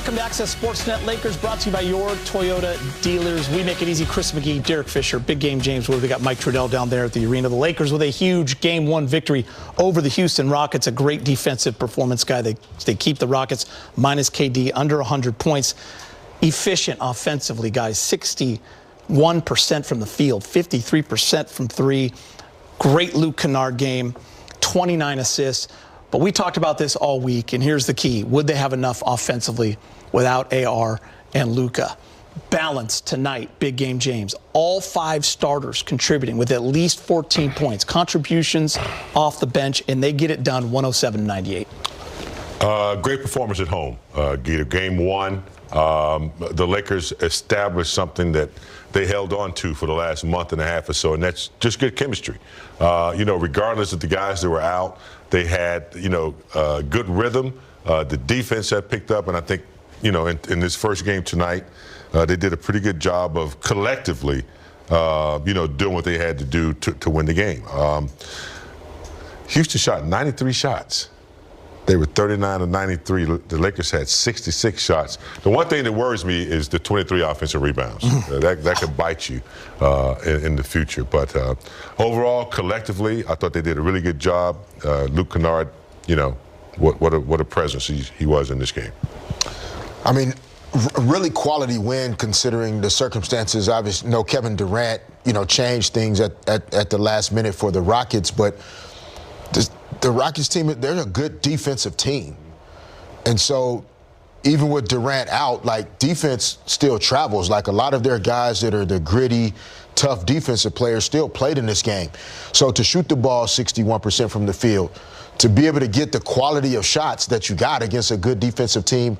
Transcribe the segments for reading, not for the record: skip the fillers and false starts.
Welcome to Access Sportsnet. Lakers brought to you by your Toyota dealers. We make it easy. Chris McGee, Derek Fisher, Big Game James Wood. We got Mike Trudell down there at the arena. The Lakers with a huge Game 1 victory over the Houston Rockets. A great defensive performance, guy. They keep the Rockets minus KD under 100 points. Efficient offensively, guys. 61% from the field, 53% from three. Great Luke Kennard game, 29 assists. But we talked about this all week, and here's the key. Would they have enough offensively without AR and Luka? Balance tonight, Big Game James. All 5 starters contributing with at least 14 points. Contributions off the bench, and they get it done 107-98. Great performance at home. Game 1, the Lakers established something that they held on to for the last month and a half or so, and that's just good chemistry. Regardless of the guys that were out, they had, good rhythm. The defense had picked up, and I think, in this first game tonight, they did a pretty good job of collectively, doing what they had to do to win the game. Houston shot 93 shots. They were 39-93. The Lakers had 66 shots. The one thing that worries me is the 23 offensive rebounds. That could bite you in the future. But overall, collectively, I thought they did a really good job. Luke Kennard, what a presence he was in this game. I mean, really quality win considering the circumstances. Obviously, Kevin Durant, changed things at the last minute for the Rockets, but the Rockets team, they're a good defensive team. And so even with Durant out, defense still travels. A lot of their guys that are the gritty, tough defensive players still played in this game. So to shoot the ball 61% from the field, to be able to get the quality of shots that you got against a good defensive team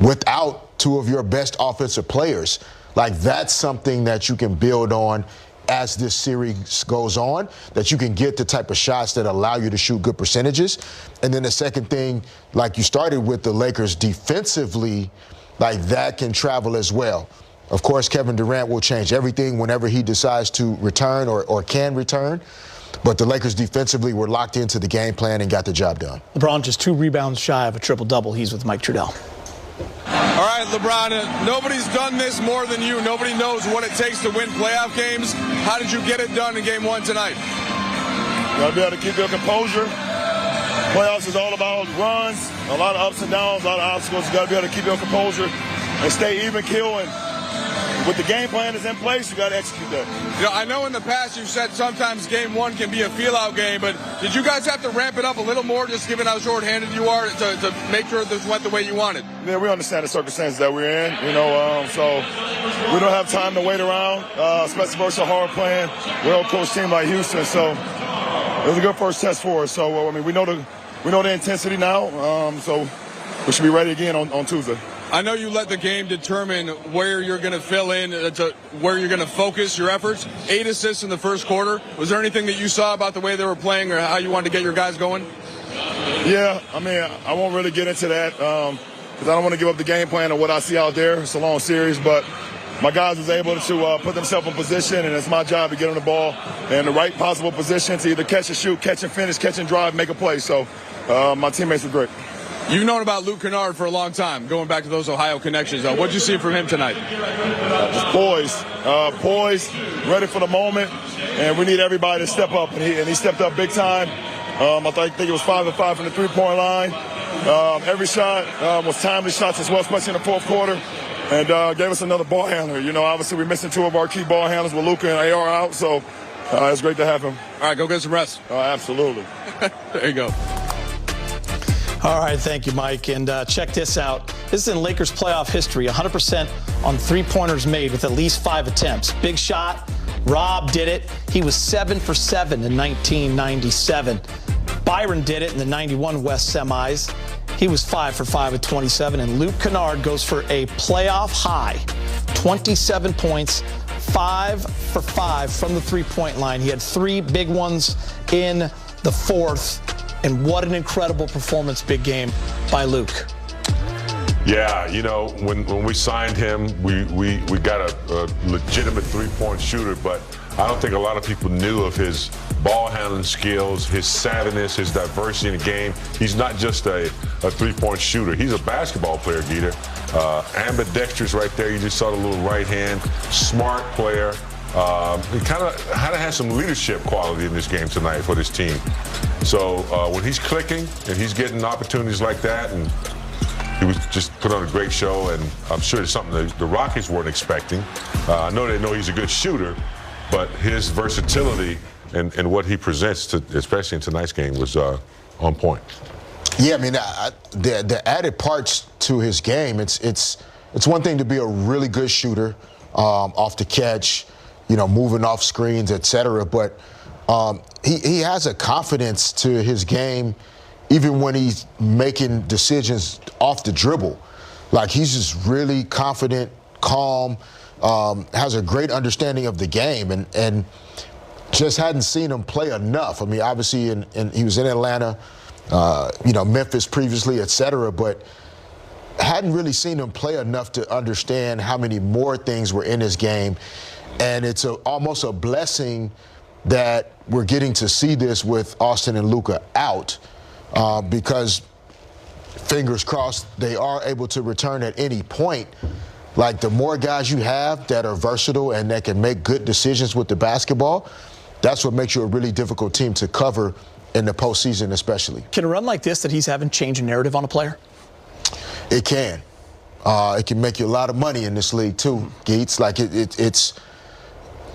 without 2 of your best offensive players, that's something that you can build on as this series goes on, that you can get the type of shots that allow you to shoot good percentages. And then the second thing, you started with the Lakers defensively, that can travel as well. Of course, Kevin Durant will change everything whenever he decides to return or can return. But the Lakers defensively were locked into the game plan and got the job done. LeBron just 2 rebounds shy of a triple-double. He's with Mike Trudell. All right, LeBron, nobody's done this more than you. Nobody knows what it takes to win playoff games. How did you get it done in Game 1 tonight? You got to be able to keep your composure. Playoffs is all about runs, a lot of ups and downs, a lot of obstacles. You got to be able to keep your composure and stay even keel. And with the game plan that's in place, you got to execute that. I know in the past you've said sometimes Game 1 can be a feel-out game, but did you guys have to ramp it up a little more, just given how short-handed you are, to make sure this went the way you wanted? Yeah, we understand the circumstances that we're in, so we don't have time to wait around, especially versus a hard-playing, well-coached team like Houston. So it was a good first test for us. So we know the intensity now, so we should be ready again on Tuesday. I know you let the game determine where you're going to fill in, where you're going to focus your efforts. 8 assists in the first quarter. Was there anything that you saw about the way they were playing or how you wanted to get your guys going? Yeah, I won't really get into that because I don't want to give up the game plan of what I see out there. It's a long series, but my guys was able to put themselves in position, and it's my job to get them the ball in the right possible position to either catch and shoot, catch and finish, catch and drive, make a play. So my teammates are great. You've known about Luke Kennard for a long time, going back to those Ohio connections. What did you see from him tonight? Just poised, ready for the moment, and we need everybody to step up, and he stepped up big time. I think it was 5 of 5 from the three-point line. Every shot was timely shots as well, especially in the fourth quarter, and gave us another ball handler. Obviously we're missing 2 of our key ball handlers with Luka and AR out, so it's great to have him. All right, go get some rest. Absolutely. There you go. All right, thank you, Mike. And check this out. This is in Lakers playoff history, 100% on three-pointers made with at least 5 attempts. Big shot. Rob did it. He was 7 for 7 in 1997. Byron did it in the 91 West semis. He was 5 for 5 at 27. And Luke Kennard goes for a playoff high, 27 points, 5 for 5 from the three-point line. He had 3 big ones in the fourth. And what an incredible performance, Big Game, by Luke. Yeah, when we signed him, we got a legitimate three-point shooter, but I don't think a lot of people knew of his ball handling skills, his savviness, his diversity in the game. He's not just a three-point shooter. He's a basketball player, Dieter. Ambidextrous right there. You just saw the little right hand. Smart player. He kind of has some leadership quality in this game tonight for this team. So when he's clicking and he's getting opportunities like that, and he was just put on a great show, and I'm sure it's something that the Rockets weren't expecting. I know they know he's a good shooter, but his versatility and what he presents, especially in tonight's game, was on point. Yeah, I mean, the added parts to his game, it's one thing to be a really good shooter off the catch, moving off screens, etc. But he has a confidence to his game, even when he's making decisions off the dribble. Like, he's just really confident, calm, has a great understanding of the game, and just hadn't seen him play enough. I mean, obviously, he was in Atlanta, Memphis previously, etc. But hadn't really seen him play enough to understand how many more things were in his game. And it's almost a blessing that we're getting to see this with Austin and Luka out, because fingers crossed they are able to return at any point. Like, the more guys you have that are versatile and that can make good decisions with the basketball, that's what makes you a really difficult team to cover in the postseason, especially. Can a run like this that he's having change a narrative on a player? It can. It can make you a lot of money in this league too, Geets. Like, it's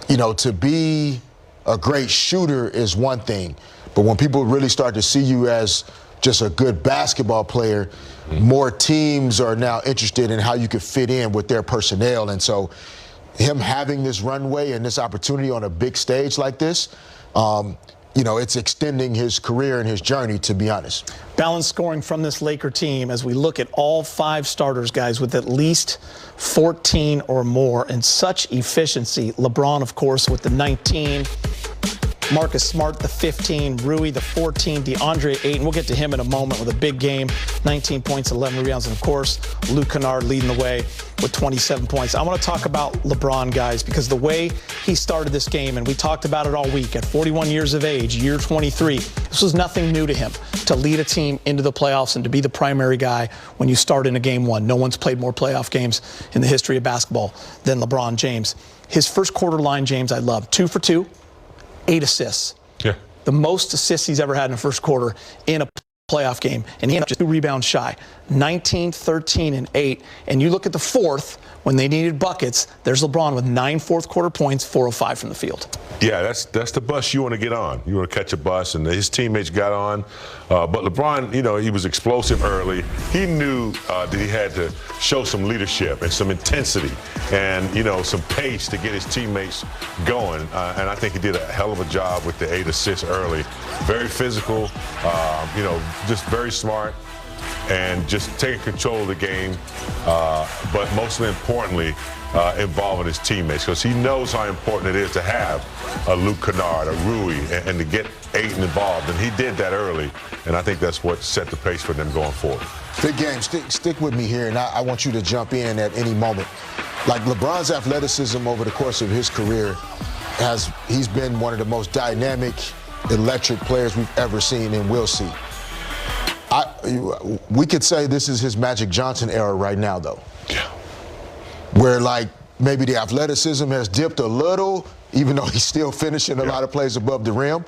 to be a great shooter is one thing, but when people really start to see you as just a good basketball player, more teams are now interested in how you could fit in with their personnel. And so him having this runway and this opportunity on a big stage like this, it's extending his career and his journey, to be honest. Balanced scoring from this Laker team as we look at all 5 starters, guys, with at least 14 or more, and such efficiency. LeBron, of course, with the 19. Marcus Smart, the 15, Rui, the 14, DeAndre Ayton. We'll get to him in a moment with a big game, 19 points, 11 rebounds, and of course, Luke Kennard leading the way with 27 points. I want to talk about LeBron, guys, because the way he started this game, and we talked about it all week, at 41 years of age, year 23, this was nothing new to him, to lead a team into the playoffs and to be the primary guy when you start in a game 1. No one's played more playoff games in the history of basketball than LeBron James. His first quarter line, James, I love. 2 for 2. 8 assists. Yeah. The most assists he's ever had in a first quarter in a playoff game. And he ended up just 2 rebounds shy. 19, 13, and 8. And you look at the fourth, when they needed buckets, there's LeBron with 9 fourth-quarter points, 4:05 from the field. Yeah, that's the bus you want to get on. You want to catch a bus, and his teammates got on. But LeBron, he was explosive early. He knew that he had to show some leadership and some intensity and, some pace to get his teammates going. And I think he did a hell of a job with the 8 assists early. Very physical, just very smart, and just taking control of the game, but mostly importantly, involving his teammates, because he knows how important it is to have a Luke Kennard, a Rui, and to get Ayton involved. And he did that early, and I think that's what set the pace for them going forward. Big game. Stick with me here, and I want you to jump in at any moment. Like, LeBron's athleticism over the course of his career, he's been one of the most dynamic, electric players we've ever seen and will see. We could say this is his Magic Johnson era right now, though. Yeah. Where, like, maybe the athleticism has dipped a little, even though he's still finishing a lot of plays above the rim.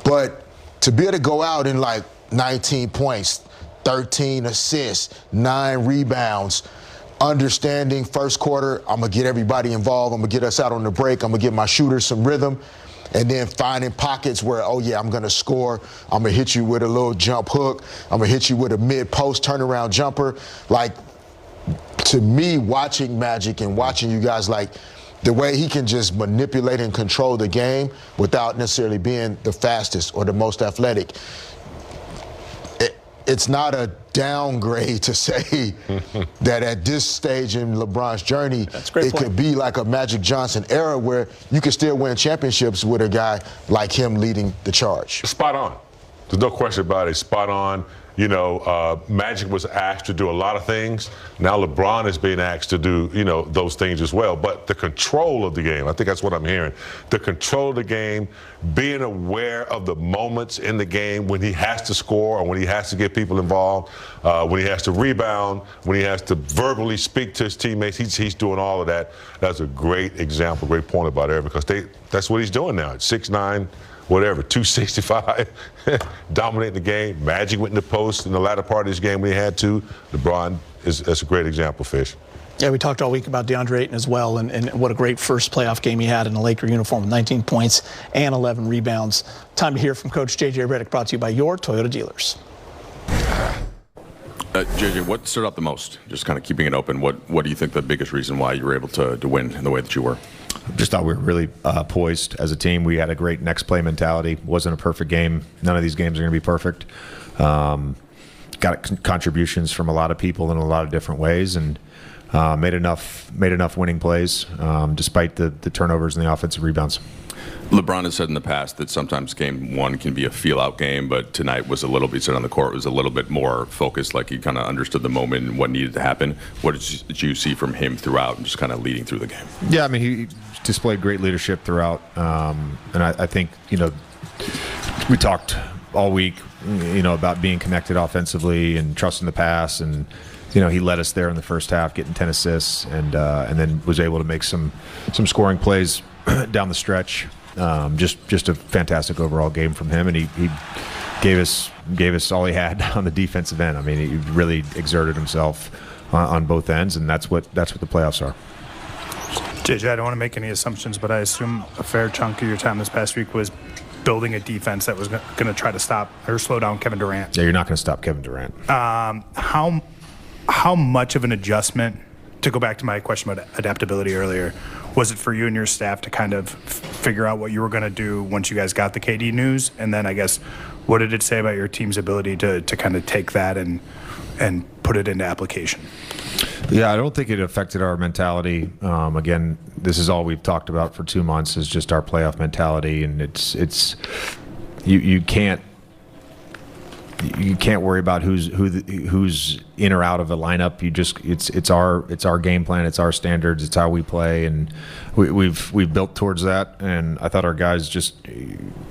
But to be able to go out in, like, 19 points, 13 assists, 9 rebounds, understanding first quarter, I'm going to get everybody involved, I'm going to get us out on the break, I'm going to get my shooters some rhythm, and then finding pockets where, oh, yeah, I'm going to score. I'm going to hit you with a little jump hook. I'm going to hit you with a mid-post turnaround jumper. Like, to me, watching Magic and watching you guys, like, the way he can just manipulate and control the game without necessarily being the fastest or the most athletic, it's not a downgrade to say that at this stage in LeBron's journey, it could be like a Magic Johnson era where you can still win championships with a guy like him leading the charge. Spot on. There's no question about it. Spot on. Magic was asked to do a lot of things. Now LeBron is being asked to do, those things as well. But the control of the game, I think that's what I'm hearing. The control of the game, being aware of the moments in the game when he has to score or when he has to get people involved, when he has to rebound, when he has to verbally speak to his teammates. He's doing all of that. That's a great example, great point about Eric, because that's what he's doing now. At 6'9", whatever, 265, dominating the game. Magic went in the post in the latter part of this game when he had to. LeBron that's a great example, Fish. Yeah, we talked all week about DeAndre Ayton as well, and what a great first playoff game he had in a Laker uniform, 19 points and 11 rebounds. Time to hear from Coach JJ Redick, brought to you by your Toyota dealers. JJ, what stood out the most? Just kind of keeping it open. What do you think the biggest reason why you were able to win in the way that you were? Just thought we were really poised as a team. We had a great next play mentality. Wasn't a perfect game. None of these games are going to be perfect. Got contributions from a lot of people in a lot of different ways, and made enough winning plays despite the turnovers and the offensive rebounds. LeBron has said in the past that sometimes game one can be a feel-out game, but tonight was a little bit, on the court, was a little bit more focused, like he kind of understood the moment and what needed to happen. What did you see from him throughout and just kind of leading through the game? Yeah, I mean, he displayed great leadership throughout, and I think, we talked all week, about being connected offensively and trusting the pass, and he led us there in the first half, getting 10 assists, and then was able to make some scoring plays down the stretch. Just a fantastic overall game from him, and he gave us all he had on the defensive end. I mean, he really exerted himself on both ends, and that's what the playoffs are. JJ, I don't want to make any assumptions, but I assume a fair chunk of your time this past week was building a defense that was going to try to stop or slow down Kevin Durant. Yeah, you're not going to stop Kevin Durant. How much of an adjustment, to go back to my question about adaptability earlier, was it for you and your staff to kind of figure out what you were going to do once you guys got the KD news? And then I guess, what did it say about your team's ability to kind of take that and put it into application? Yeah, I don't think it affected our mentality. Again, this is all we've talked about for 2 months, is just our playoff mentality, and it's you can't worry about who's in or out of a lineup. It's our game plan, it's our standards, it's how we play, and we've built towards that. And I thought our guys just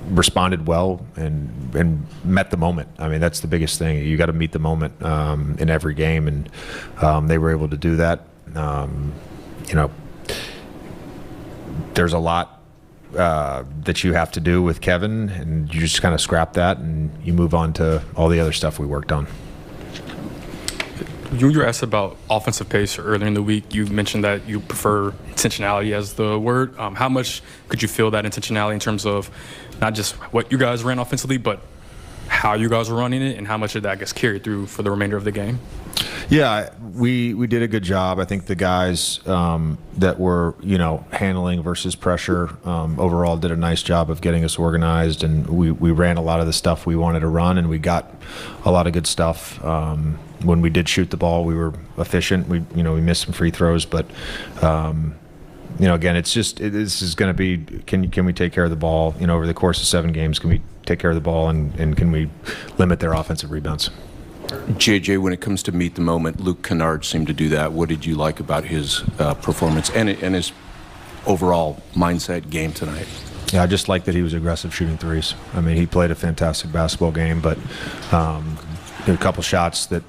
responded well and met the moment. I mean, that's the biggest thing. You got to meet the moment in every game, and they were able to do that. There's a lot that you have to do with Kevin, and you just kind of scrap that and you move on to all the other stuff we worked on. You were asked about offensive pace earlier in the week. You mentioned that you prefer intentionality as the word. How much could you feel that intentionality in terms of not just what you guys ran offensively, but how you guys were running it, and how much did that, I guess, carry through for the remainder of the game? Yeah, we did a good job. I think the guys that were handling versus pressure overall did a nice job of getting us organized, and we ran a lot of the stuff we wanted to run, and we got a lot of good stuff. When we did shoot the ball, we were efficient. We missed some free throws, but again, this is going to be, can we take care of the ball? Over the course of 7 games, can we take care of the ball, and can we limit their offensive rebounds? JJ, when it comes to meet the moment, Luke Kennard seemed to do that. What did you like about his performance and his overall mindset game tonight? Yeah, I just like that he was aggressive shooting threes. I mean, he played a fantastic basketball game, but a couple shots that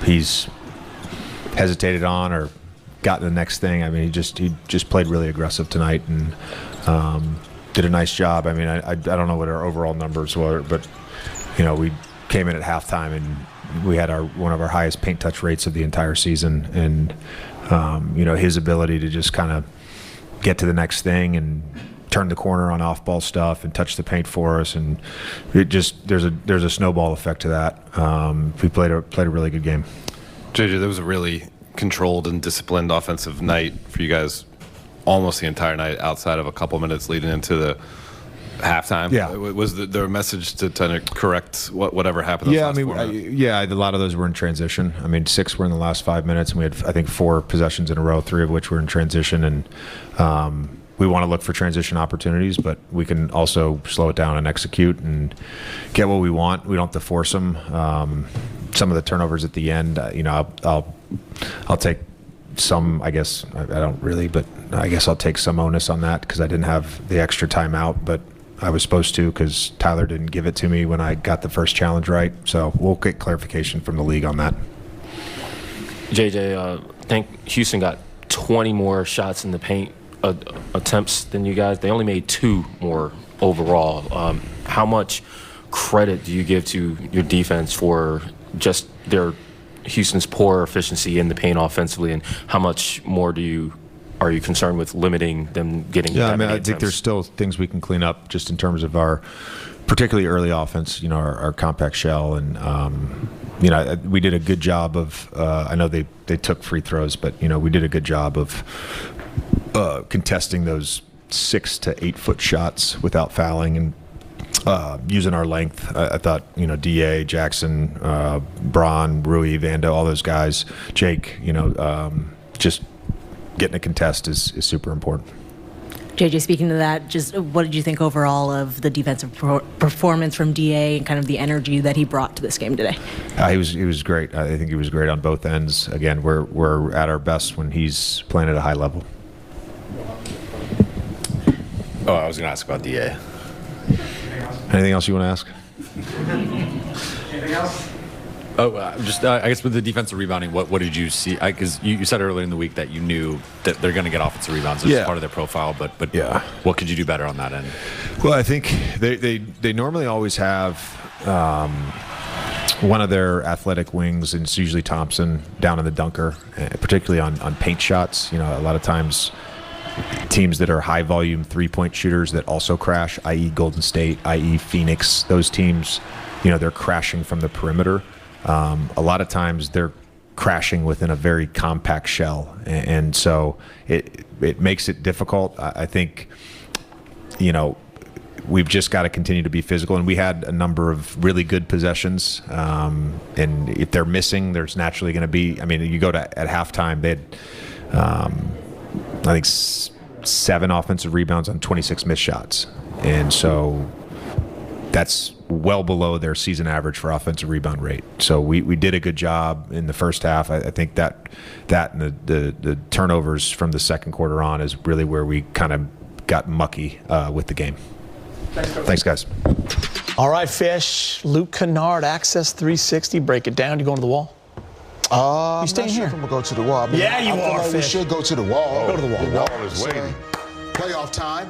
he's hesitated on or got the next thing. I mean, he just played really aggressive tonight and did a nice job. I mean, I don't know what our overall numbers were, but we came in at halftime and we had one of our highest paint touch rates of the entire season, and his ability to just kind of get to the next thing and turn the corner on off-ball stuff and touch the paint for us, and there's a snowball effect to that. We played a really good game. JJ, there was a really controlled and disciplined offensive night for you guys almost the entire night, outside of a couple minutes leading into the halftime. Yeah, was there a message to kind of correct whatever happened? Yeah, a lot of those were in transition. I mean, 6 were in the last 5 minutes, and we had, I think, 4 possessions in a row, 3 of which were in transition, and we want to look for transition opportunities, but we can also slow it down and execute and get what we want. We don't have to force them. Some of the turnovers at the end, I'll take some. I guess I don't really, but I guess I'll take some onus on that because I didn't have the extra timeout, but I was supposed to because Tyler didn't give it to me when I got the first challenge right. So we'll get clarification from the league on that. JJ, I think Houston got 20 more shots in the paint attempts than you guys. They only made 2 more overall. How much credit do you give to your defense for just Houston's poor efficiency in the paint offensively, and how much more are you concerned with limiting them getting? Yeah, I think there's still things we can clean up just in terms of our particularly early offense. Our compact shell, and we did a good job of. I know they took free throws, but we did a good job of contesting those 6 to 8 foot shots without fouling and using our length. I thought Da, Jackson, Braun, Rui, Vando, all those guys, Jake, just getting a contest is super important. JJ, speaking to that, just what did you think overall of the defensive performance from Da and kind of the energy that he brought to this game today? He was great. I think he was great on both ends. Again, we're at our best when he's playing at a high level. Oh, I was going to ask about Da. Anything else you want to ask? Anything else? Oh, I guess with the defensive rebounding, what did you see? Because you said earlier in the week that you knew that they're going to get offensive rebounds. It's part of their profile, but yeah. What could you do better on that end? Well, I think they normally always have one of their athletic wings, and it's usually Thompson down in the dunker, particularly on paint shots. A lot of times teams that are high volume 3-point shooters that also crash, i.e. Golden State, i.e. Phoenix, those teams, they're crashing from the perimeter. A lot of times they're crashing within a very compact shell, and so it makes it difficult. I think we've just got to continue to be physical, and we had a number of really good possessions, and if they're missing, there's naturally going to be, you go to at halftime, they had I think 7 offensive rebounds on 26 missed shots, and so that's well below their season average for offensive rebound rate. So we did a good job in the first half. I think that and the turnovers from the second quarter on is really where we kind of got mucky with the game. Thanks, guys. All right, Fish. Luke Kennard, Access 360. Break it down. You going to the wall? I'm staying not sure here. if I'm gonna go to the wall. Yeah, you are, like we Fish. should go to the wall. Go to the wall. The wall is waiting. Playoff time.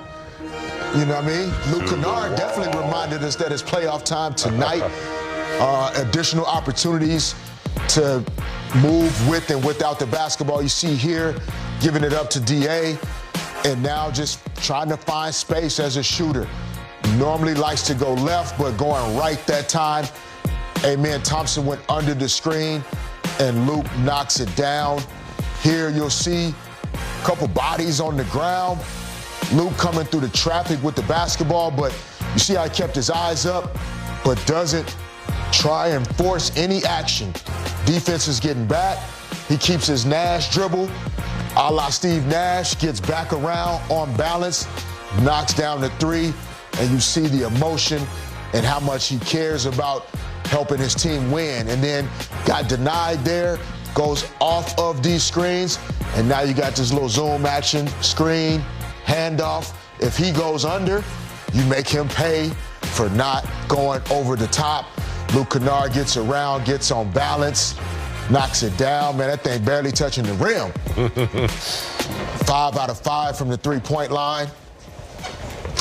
You know what I mean? Luke Kennard definitely reminded us that it's playoff time tonight. Additional opportunities to move with and without the basketball. You see here, giving it up to Da, and now just trying to find space as a shooter. Normally likes to go left, but going right that time. Amen. Thompson went under the screen, and Luke knocks it down. Here you'll see a couple bodies on the ground. Luke coming through the traffic with the basketball, but you see how he kept his eyes up, but doesn't try and force any action. Defense is getting back. He keeps his Nash dribble, a la Steve Nash, gets back around on balance, knocks down the 3, and you see the emotion and how much he cares about helping his team win. And then got denied there, goes off of these screens, and now you got this little zoom action, screen, handoff. If he goes under, you make him pay for not going over the top. Luke Kennard gets around, gets on balance, knocks it down. Man, that thing barely touching the rim. 5 out of 5 from the 3-point line.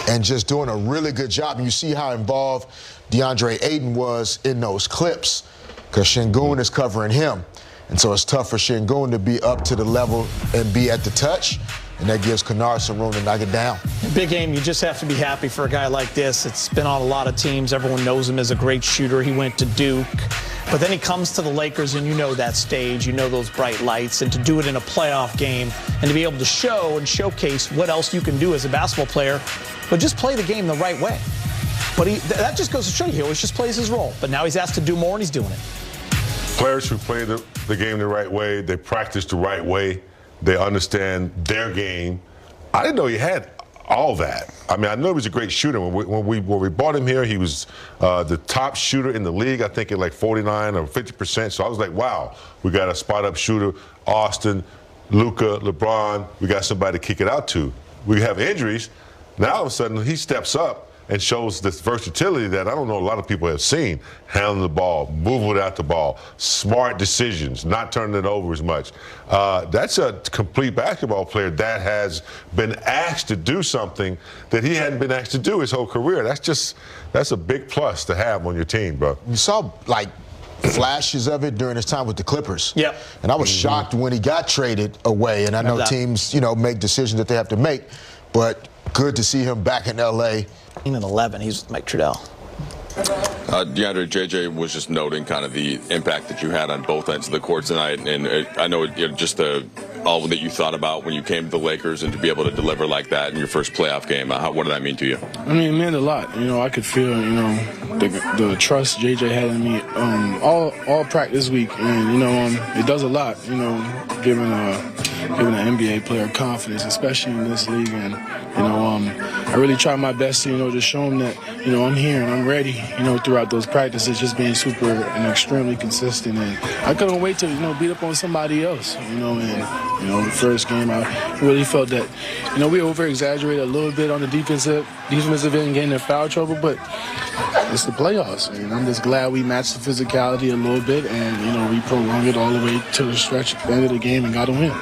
And just doing a really good job. And you see how involved DeAndre Ayton was in those clips, because Şengün is covering him. And so it's tough for Şengün to be up to the level and be at the touch. And that gives Kennard some room to knock it down. Big game. You just have to be happy for a guy like this. It's been on a lot of teams. Everyone knows him as a great shooter. He went to Duke. But then he comes to the Lakers, and you know that stage. You know those bright lights. And to do it in a playoff game and to be able to show and showcase what else you can do as a basketball player, but just play the game the right way. But that just goes to show you he always just plays his role. But now he's asked to do more, and he's doing it. Players who play the game the right way, they practice the right way, they understand their game. I didn't know he had all that. I mean, I know he was a great shooter. When we brought him here, he was the top shooter in the league, I think at like 49 or 50%. So I was like, wow, we got a spot-up shooter, Austin, Luka, LeBron. We got somebody to kick it out to. We have injuries. Now all of a sudden he steps up and shows this versatility that I don't know a lot of people have seen. Handling the ball, moving without the ball, smart decisions, not turning it over as much. That's a complete basketball player that has been asked to do something that he hadn't been asked to do his whole career. That's a big plus to have on your team, bro. You saw, like, flashes of it during his time with the Clippers. Yeah. And I was shocked when he got traded away. And I know teams, make decisions that they have to make. But good to see him back in L.A. In 11, he's with Mike Trudell. DeAndre, JJ was just noting kind of the impact that you had on both ends of the court tonight, and I know just all that you thought about when you came to the Lakers, and to be able to deliver like that in your first playoff game. What did that mean to you? I mean, it meant a lot. I could feel, the trust JJ had in me all practice week, and it does a lot. Giving an NBA player confidence, especially in this league, and I really try my best to just show him that I'm here and I'm ready. Throughout those practices, just being super and extremely consistent, and I couldn't wait to beat up on somebody else. The first game, I really felt that we over-exaggerated a little bit on the defensive end, getting in foul trouble, but it's the playoffs, and I'm just glad we matched the physicality a little bit, and we prolonged it all the way to the stretch at the end of the game and got a win.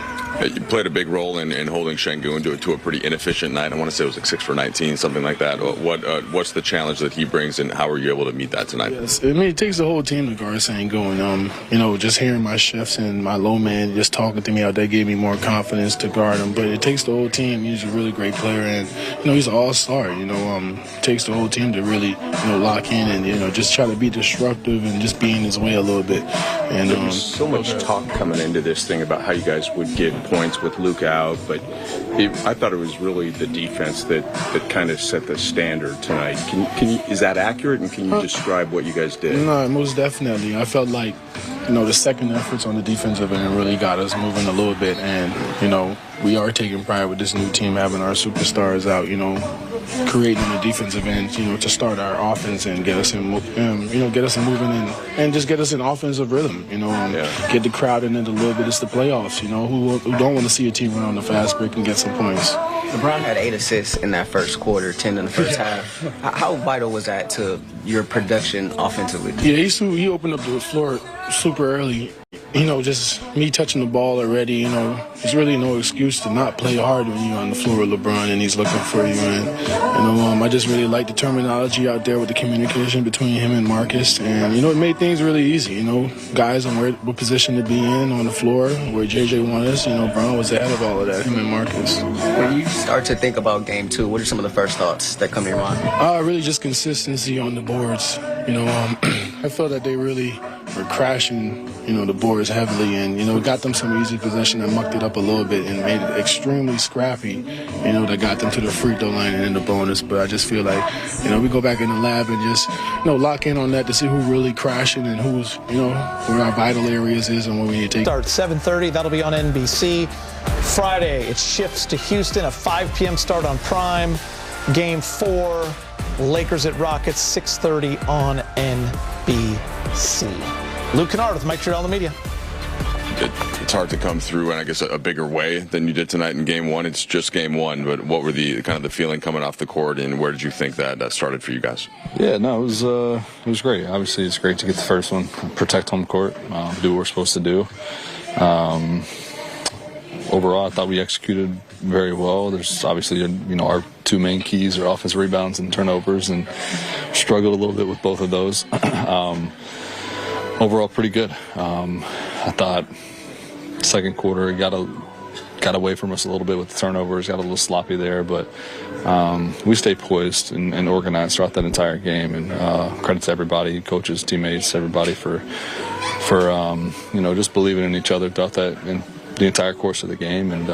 You played a big role in holding Şengün to a pretty inefficient night. I want to say it was like 6 for 19, something like that. What's the challenge that he brings, and how were you able to meet that tonight? Yes, I mean, it takes the whole team to guard Şengün. Just hearing my chefs and my low man just talking to me out there gave me more confidence to guard him. But it takes the whole team. He's a really great player, and he's an all-star. It takes the whole team to really lock in and just try to be disruptive and just be in his way a little bit. And there was so much talk coming into this thing about how you guys would get points with Luka out, but I thought it was really the defense that kind of set the standard tonight. Is that accurate, and can you describe what you guys did? No, most definitely. I felt like the second efforts on the defensive end really got us moving a little bit, and we are taking pride with this new team having our superstars out, creating on the defensive end, to start our offense and get us in, get us moving and just get us in offensive rhythm, get the crowd in it a little bit. It's the playoffs, who don't want to see a team run on the fast break and get some points. LeBron had 8 assists in that first quarter, 10 in the first half. How vital was that to your production offensively? Yeah, he opened up the floor super early. Just me touching the ball already, there's really no excuse to not play hard when you're on the floor with LeBron and he's looking for you. And, I just really like the terminology out there with the communication between him and Marcus. And, it made things really easy. Guys on what position to be in on the floor, where JJ wanted us. Brown was ahead of all of that, him and Marcus. When you start to think about game 2, what are some of the first thoughts that come to your mind? Really just consistency on the boards. I felt that they really were crashing, the boards heavily, and, got them some easy possession and mucked it up a little bit and made it extremely scrappy, that got them to the free throw line and in the bonus. But I just feel like, we go back in the lab and just, lock in on that to see who really crashing and who's, where our vital areas is and what we need to take. Start 7:30. That'll be on NBC. Friday, it shifts to Houston, a 5 p.m. start on Prime. Game 4, Lakers at Rockets, 6:30 on NBC. Luke Kennard with Mike Trudell in the media. It's hard to come through in, I guess, a bigger way than you did tonight in Game 1. It's just Game 1, but what were the feeling coming off the court, and where did you think that started for you guys? Yeah, no, it was great. Obviously, it's great to get the first one, protect home court, do what we're supposed to do. Overall, I thought we executed very well. There's obviously, our 2 main keys are offensive rebounds and turnovers, and struggled a little bit with both of those. Overall, pretty good. I thought second quarter got away from us a little bit with the turnovers, got a little sloppy there, but we stayed poised and organized throughout that entire game. And credit to everybody, coaches, teammates, everybody for just believing in each other throughout that and the entire course of the game. And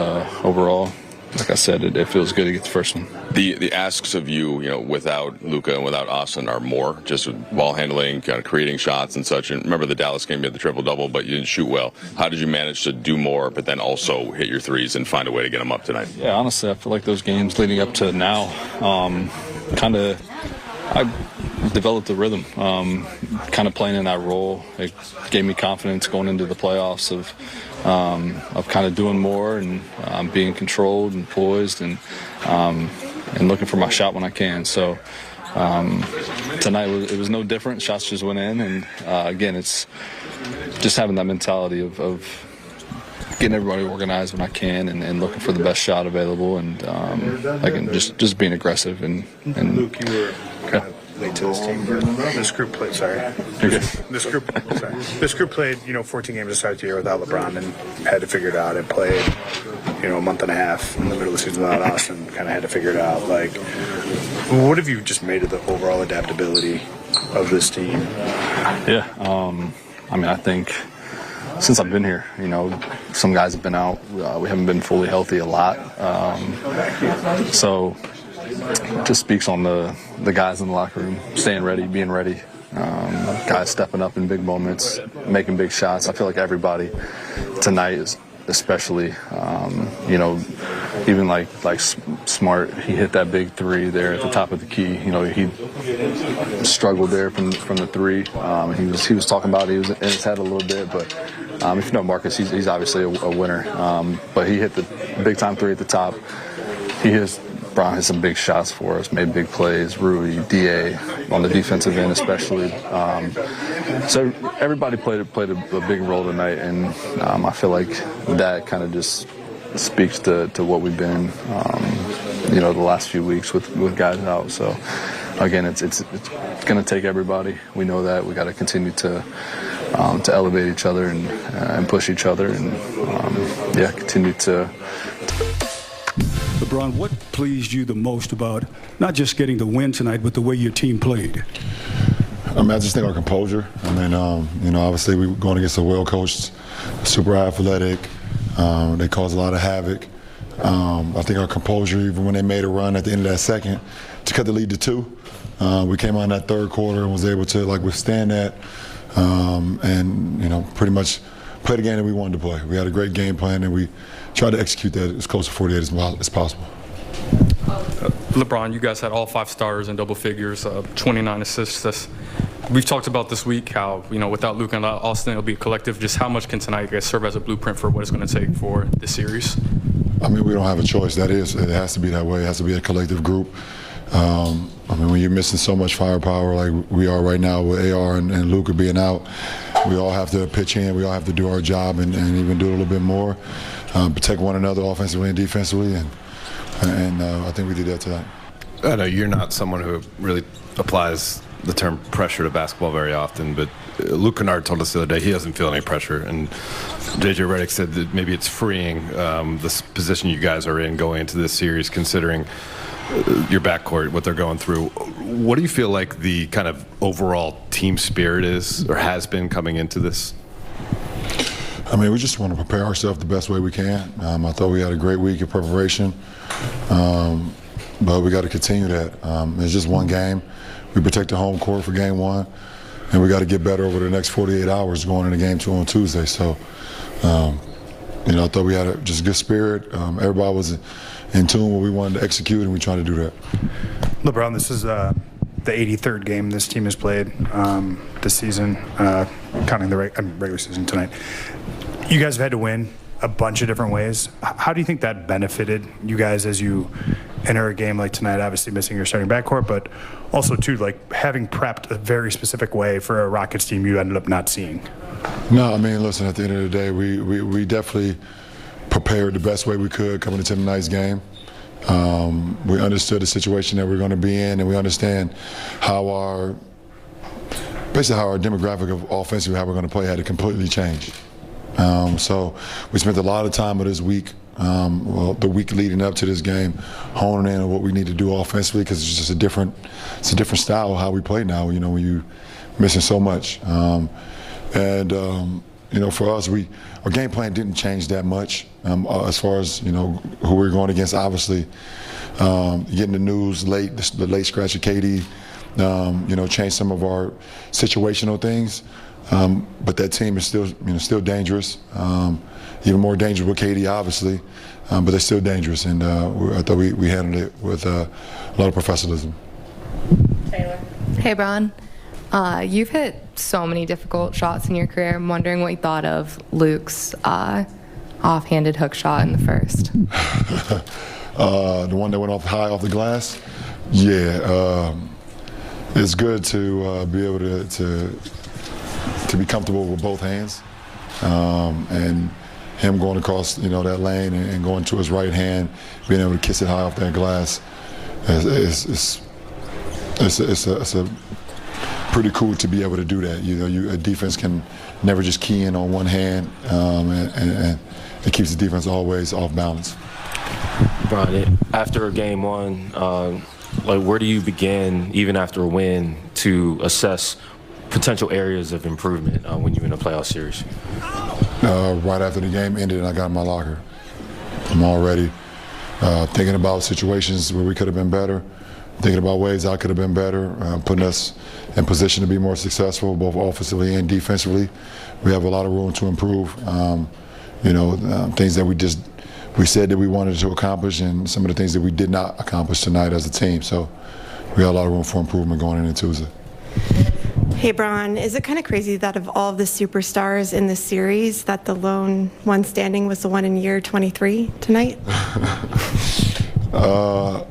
overall, like I said, it feels good to get the first one. The asks of you, without Luka and without Austin are more, just ball handling, kind of creating shots and such. And remember the Dallas game, you had the triple-double, but you didn't shoot well. How did you manage to do more, but then also hit your threes and find a way to get them up tonight? Yeah, honestly, I feel like those games leading up to now, I developed a rhythm, kind of playing in that role. It gave me confidence going into the playoffs of kind of doing more and being controlled and poised and looking for my shot when I can. So tonight it was no different. Shots just went in, and again, it's just having that mentality of getting everybody organized when I can and looking for the best shot available, and again, just being aggressive and Luke, you were late to this team. This group played. This group played. 14 games to start the year without LeBron and had to figure it out. And played, a month and a half in the middle of the season without Austin. Kind of had to figure it out. Like, what have you just made of the overall adaptability of this team? Yeah, I think since I've been here, some guys have been out. We haven't been fully healthy a lot. So it just speaks on the guys in the locker room staying ready, being ready. Guys stepping up in big moments, making big shots. I feel like everybody tonight is especially, even like Smart, he hit that big three there at the top of the key. He struggled there from the three. He was talking about it. He was in his head a little bit, but if you know Marcus, he's obviously a winner. But he hit the big time three at the top. Brown hit some big shots for us, made big plays. Rui, DA on the defensive end especially. So everybody played a big role tonight, and I feel like that kind of just speaks to what we've been, the last few weeks with guys out. So again, it's going to take everybody. We know that. We got to continue to elevate each other and push each other, and continue to. LeBron, what pleased you the most about not just getting the win tonight, but the way your team played? I just think our composure. Obviously we were going against a well-coached, super athletic. They caused a lot of havoc. I think our composure, even when they made a run at the end of that second to cut the lead to 2, we came out in that third quarter and was able to withstand that and pretty much play the game that we wanted to play. We had a great game plan, and we tried to execute that as close to 48 as possible. LeBron, you guys had all 5 starters in double figures, 29 assists. We've talked about this week how, without Luka and Austin, it'll be a collective. Just how much can tonight serve as a blueprint for what it's going to take for this series? We don't have a choice. It has to be that way. It has to be a collective group. When you're missing so much firepower like we are right now with AR and Luka being out, we all have to pitch in. We all have to do our job and even do a little bit more, protect one another offensively and defensively, and I think we did that tonight. I know you're not someone who really applies the term pressure to basketball very often, but Luke Kennard told us the other day he doesn't feel any pressure, and JJ Redick said that maybe it's freeing this position you guys are in going into this series, considering your backcourt, what they're going through. What do you feel like the kind of overall team spirit is or has been coming into this? We just want to prepare ourselves the best way we can. I thought we had a great week of preparation, but we got to continue that. It's just one game. We protect the home court for game 1, and we got to get better over the next 48 hours going into game 2 on Tuesday. So, I thought we had just good spirit. Everybody was in tune with what we wanted to execute, and we tried to do that. LeBron, this is the 83rd game this team has played this season, counting the regular season tonight. You guys have had to win a bunch of different ways. How do you think that benefited you guys as you enter a game like tonight, obviously missing your starting backcourt, but also, too, having prepped a very specific way for a Rockets team you ended up not seeing? No, listen, at the end of the day, we definitely prepared the best way we could coming into tonight's game. We understood the situation that we're going to be in, and we understand how our demographic of offensively how we're going to play had to completely change. So we spent a lot of time of this week, the week leading up to this game, honing in on what we need to do offensively, because it's just a different style of how we play now. When you're missing so much, and for us, our game plan didn't change that much as far as who we're going against. Obviously, getting the news late, the late scratch of KD, changed some of our situational things. But that team is still dangerous. Even more dangerous with KD, obviously, but they're still dangerous. And I thought we handled it with a lot of professionalism. Taylor. Hey, Bron. You've hit so many difficult shots in your career. I'm wondering what you thought of Luke's offhanded hook shot in the first. The one that went high off the glass? Yeah. It's good to be able to be comfortable with both hands. And him going across, that lane and going to his right hand, being able to kiss it high off that glass, it's a pretty cool to be able to do that. A defense can never just key in on one hand, and it keeps the defense always off balance. Brian, after game one, where do you begin, even after a win, to assess potential areas of improvement when you're in a playoff series? Right after the game ended and I got in my locker. I'm already thinking about situations where we could have been better, thinking about ways I could have been better, putting us in position to be more successful, both offensively and defensively. We have a lot of room to improve. Things that we said that we wanted to accomplish, and some of the things that we did not accomplish tonight as a team. So we got a lot of room for improvement going into Tuesday. Hey, Bron, is it kind of crazy that of all the superstars in this series, that the lone one standing was the one in year 23 tonight? I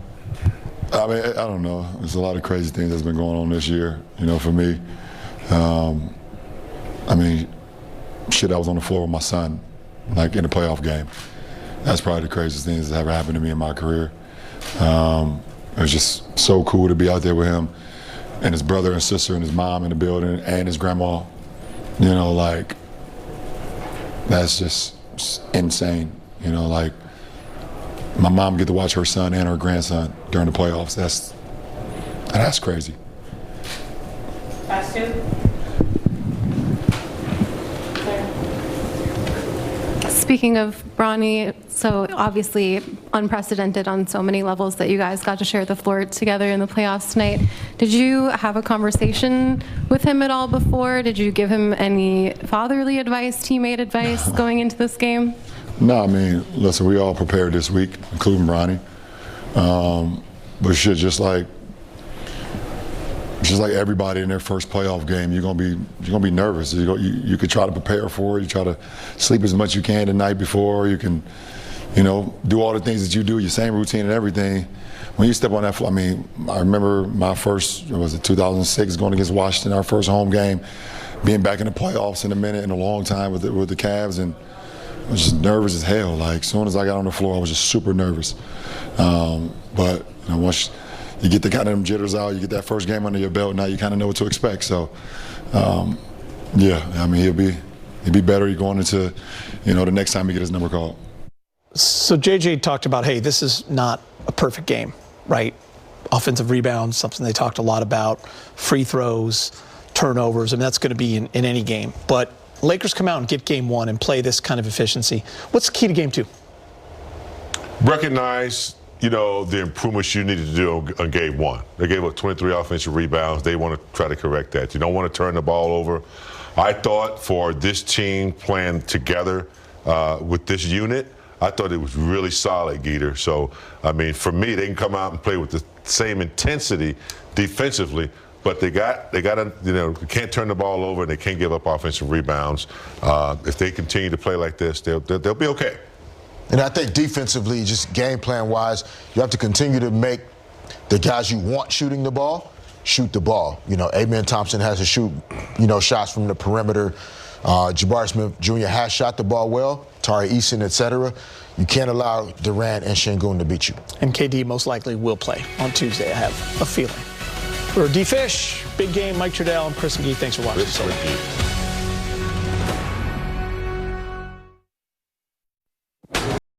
don't know. There's a lot of crazy things that's been going on this year, for me. I was on the floor with my son, like in a playoff game. That's probably the craziest thing that's ever happened to me in my career. It was just so cool to be out there with him and his brother and sister and his mom in the building and his grandma. That's just insane. My mom get to watch her son and her grandson during the playoffs. That's crazy. Last two. Speaking of Bronny, so obviously unprecedented on so many levels that you guys got to share the floor together in the playoffs tonight. Did you have a conversation with him at all before? Did you give him any fatherly advice, teammate advice going into this game? No, listen, we all prepared this week, including Bronny. But shit, just like everybody in their first playoff game, you're gonna be nervous. You could try to prepare for it. You try to sleep as much as you can the night before. You can, do all the things that you do, your same routine and everything. When you step on that floor, I remember my first, 2006, going against Washington, our first home game, being back in the playoffs in a long time with the Cavs, and I was just nervous as hell. Like, as soon as I got on the floor, I was just super nervous. But once you get the kind of them jitters out, you get that first game under your belt, now you kind of know what to expect. So, he'll be better going into, the next time he gets his number called. So JJ talked about, hey, this is not a perfect game, right? Offensive rebounds, something they talked a lot about, free throws, turnovers. That's going to be in any game. But Lakers come out and get game one and play this kind of efficiency. What's the key to game two? Recognize, the improvements you needed to do on game one. They gave up 23 offensive rebounds. They want to try to correct that. You don't want to turn the ball over. I thought for this team playing together with this unit, I thought it was really solid, Geeter. So, for me, they can come out and play with the same intensity defensively, but they got to, can't turn the ball over and they can't give up offensive rebounds. If they continue to play like this, they'll be okay. And I think defensively, just game plan wise, you have to continue to make the guys you want shooting the ball shoot the ball. Amen Thompson has to shoot, shots from the perimeter. Jabari Smith Jr. has shot the ball well. Tari Eason, etc. You can't allow Durant and Şengün to beat you. And KD most likely will play on Tuesday, I have a feeling. For D-Fish, big game, Mike Trudell and Chris McGee, thanks for watching.